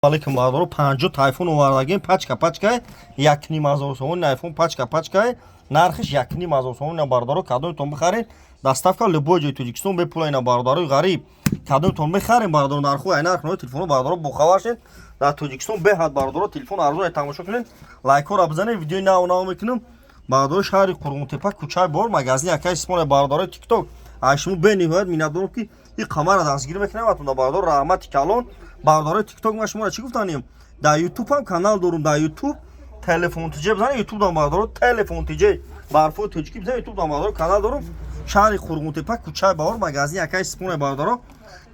Алейкум бардоро 50 тайфун овардагим пачка 1500 сомон айфон пачка нархиш 1500 сомон бардоро кадомтон бихаред доставка любой ҷои Тоҷикистон бепулай на бардоро ғариб кадомтон бихарем бардоро нарху ай нарх нои телефоно бардоро бухаваршед дар Тоҷикистон беҳад бардоро телефон арзон ай тамошо кунед лайкора бизанед видеои нав мекунам бардоро шаҳри Қурғунтепа кӯчаи бор магазини якай исмоне бардоро тикток ай шумо бениҳоят миннатдорам ки ин қамара дастгирӣ мекунам атон бардоро раҳмати калон бардоро тикток ма шуморо чӣ гуфтанем дар ютуб ҳам канал дорум дар ютуб телефон тиҷе бизанед ютуб дан бардоро телефон тиҷе барфои тоҷикӣ бизанед ютуб дан бардоро канал дорум шаҳри Қурғунтепа кӯчаи бор магазини якай исмоне бардоро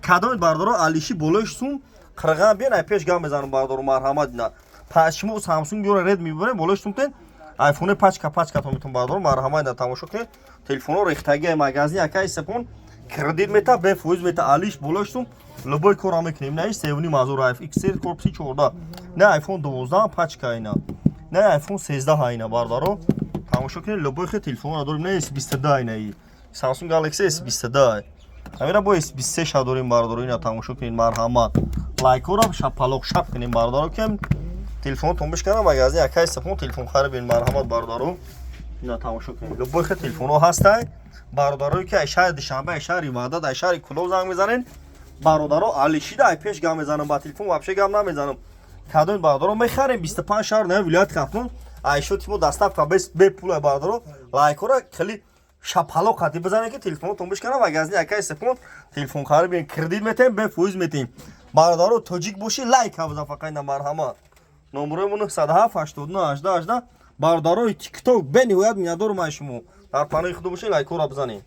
кадомит бардоро алиши болои сум қирған биен ай пеш гам мезанам бардоро марҳамат дина пас шумо Samsung биёре ред мебаред болои сум тен айфоне пачка то метон бардоро марҳамат дина тамошо кунед телефоно рехтаги магазини якай сепон кредит мета бефоиз мета алиш болои сум любой кора мекунем не севни мазур айф XR корпуси 14 не айфон 12 пачка айна не айфон 13 айна бардоро тамошо кунед любой хе телефонро дорим не S22 айна и Samsung Galaxy S22 амира бо S23 дорим бардоро ина тамошо кунед марҳамат лайкора шапалоқ шап кунем бардоро кем телефонтон бишкана магазин якай сапон телефон харибин марҳамат бардоро ина тамошо кунед любой хе телефоно ҳастай бародарое ки ай шаҳри Душанбе ай шаҳри Ваҳдат ай шаҳри Кӯлов занг мезанед бародаро алишида ай пеш гам мезанам ба телефон вообще гам намезанам кадоми бародаро мехарем 25 шаҳр на вилояти Хафнун ай шотимо доставка бе пул бародаро лайкора хели шапалоқ хати бизанед ки телефонтон бишкана магазини якай сепон телефон харибин кредит метем бе фоиз метем бародаро тоҷик боши лайк ҳавза фақат на марҳамат номерои 907 89 18 18 бародарои тикток бениҳоят миннатдорум ай шумо дар панои худо бошед лайкора бизанед.